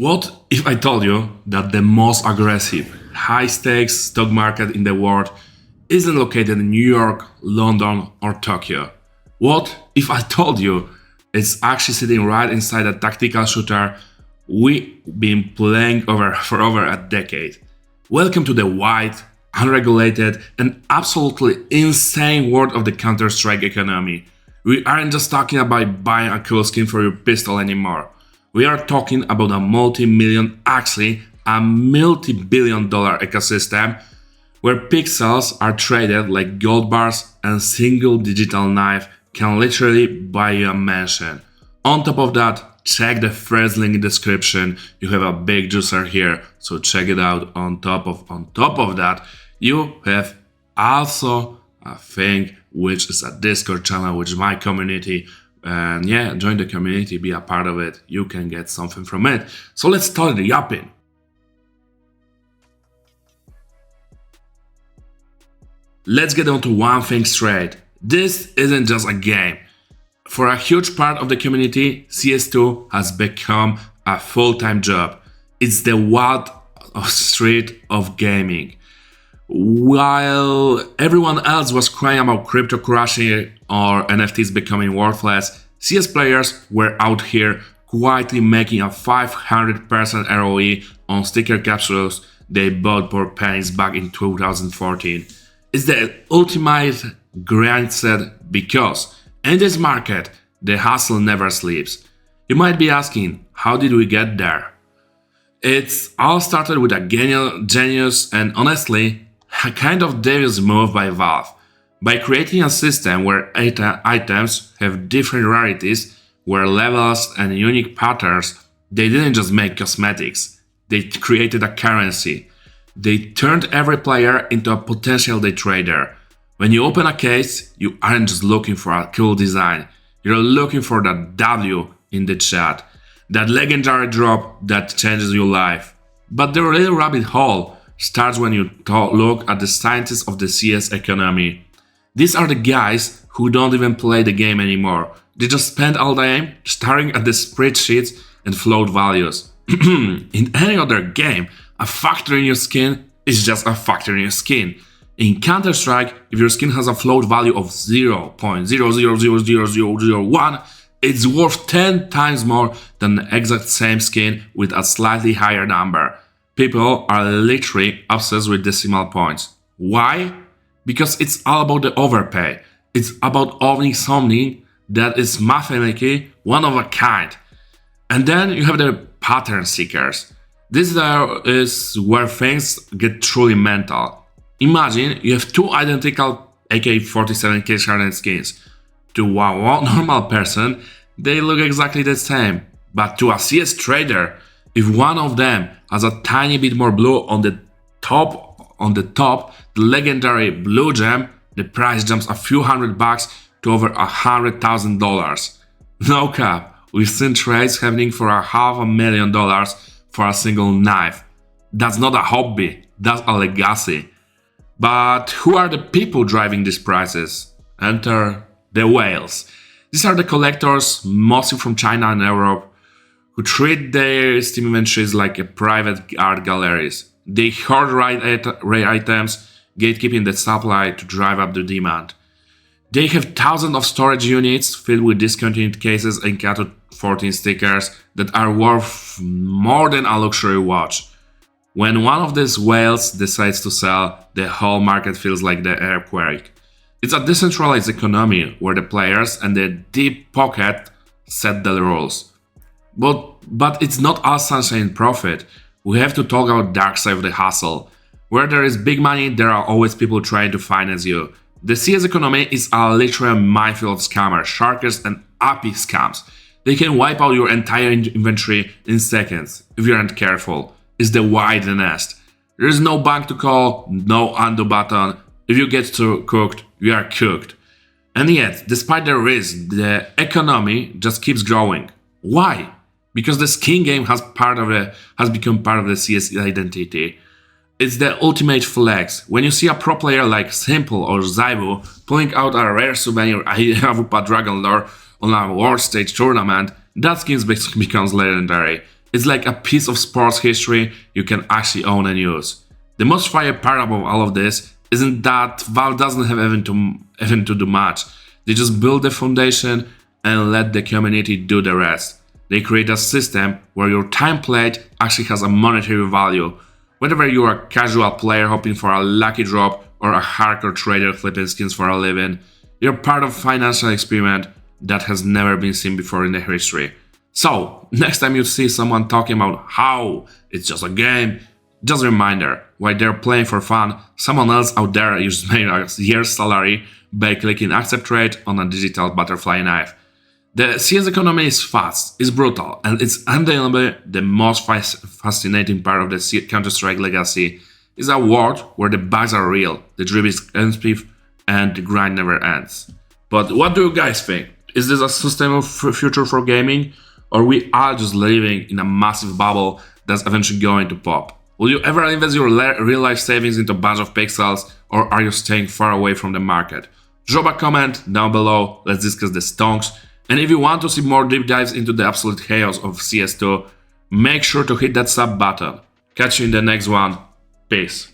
What if I told you that the most aggressive, high-stakes stock market in the world isn't located in New York, London, or Tokyo? What if I told you it's actually sitting right inside a tactical shooter we've been playing for over a decade? Welcome to the wide, unregulated, and absolutely insane world of the Counter-Strike economy. We aren't just talking about buying a cool skin for your pistol anymore. We are talking about a multi-million, actually a multi-billion dollar ecosystem where pixels are traded like gold bars and single digital knife can literally buy you a mansion. On top of that, check the first link in the description. You have a big juicer here, so check it out. On top of that, you have also a thing which is a Discord channel, which is my community. And yeah, join the community, be a part of it. You can get something from it. So let's start the yapping. Let's get on to one thing straight. This isn't just a game. For a huge part of the community, CS2 has become a full-time job. It's the Wall Street of gaming. While everyone else was crying about crypto crashing or NFTs becoming worthless, CS players were out here quietly making a 500% ROE on sticker capsules they bought for pennies back in 2014. It's the ultimate grind set because in this market, the hustle never sleeps. You might be asking, how did we get there? It's all started with a genius and honestly, a kind of devil's move by Valve. By creating a system where items have different rarities, where levels and unique patterns, they didn't just make cosmetics, they created a currency. They turned every player into a potential day trader. When you open a case, you aren't just looking for a cool design, you're looking for that W in the chat, that legendary drop that changes your life. But the real rabbit hole starts when you look at the scientists of the CS economy. These are the guys who don't even play the game anymore. They just spend all day staring at the spreadsheets and float values. In any other game, a factor in your skin is just a factor in your skin. In Counter-Strike, if your skin has a float value of 0.0000001, it's worth 10 times more than the exact same skin with a slightly higher number. People are literally obsessed with decimal points. Why? Because it's all about the overpay. It's about owning something that is mathematically one of a kind. And then you have the pattern seekers. This is where things get truly mental. Imagine you have two identical AK-47 Sharded skins. To one normal person, they look exactly the same. But to a CS trader, if one of them has a tiny bit more blue on the top, the legendary blue gem, the price jumps a few $100 to over $100,000. No cap, we've seen trades happening for $500,000 for a single knife. That's not a hobby, that's a legacy. But who are the people driving these prices? Enter the whales. These are the collectors, mostly from China and Europe, who treat their Steam inventories like a private art galleries. They hoard rare items, gatekeeping the supply to drive up the demand. They have thousands of storage units filled with discontinued cases and Cato 14 stickers that are worth more than a luxury watch. When one of these whales decides to sell, the whole market feels like the earthquake. It's a decentralized economy where the players and the deep pocket set the rules. But it's not all sunshine and profit. We have to talk about dark side of the hustle. Where there is big money, there are always people trying to finance you. The CS economy is a literal minefield of scammers, sharkers, and API scams. They can wipe out your entire inventory in seconds if you aren't careful. It's the wide nest. There is no bank to call, no undo button. If you get cooked, you are cooked. And yet, despite the risk, the economy just keeps growing. Why? Because the skin game has become part of the CS identity. It's the ultimate flex. When you see a pro player like Simple or Zaibu pulling out a rare souvenir Avupa Dragon Lore on a world stage tournament, that skin becomes legendary. It's like a piece of sports history you can actually own and use. The most fire part of all of this isn't that Valve doesn't have even to do much. They just build the foundation and let the community do the rest. They create a system where your time played actually has a monetary value. Whether you are a casual player hoping for a lucky drop or a hardcore trader flipping skins for a living, you're part of a financial experiment that has never been seen before in the history. So, next time you see someone talking about how it's just a game, just a reminder, while they're playing for fun, someone else out there just made a year's salary by clicking accept trade on a digital butterfly knife. The CS economy is fast, it's brutal, and it's undeniably the most fascinating part of the Counter-Strike legacy. It's a world where the bugs are real, the drip is expensive, and the grind never ends. But what do you guys think? Is this a sustainable future for gaming? Or we are just living in a massive bubble that's eventually going to pop? Will you ever invest your real-life savings into a bunch of pixels, or are you staying far away from the market? Drop a comment down below, let's discuss the stonks. And if you want to see more deep dives into the absolute chaos of CS2, make sure to hit that sub button. Catch you in the next one. Peace.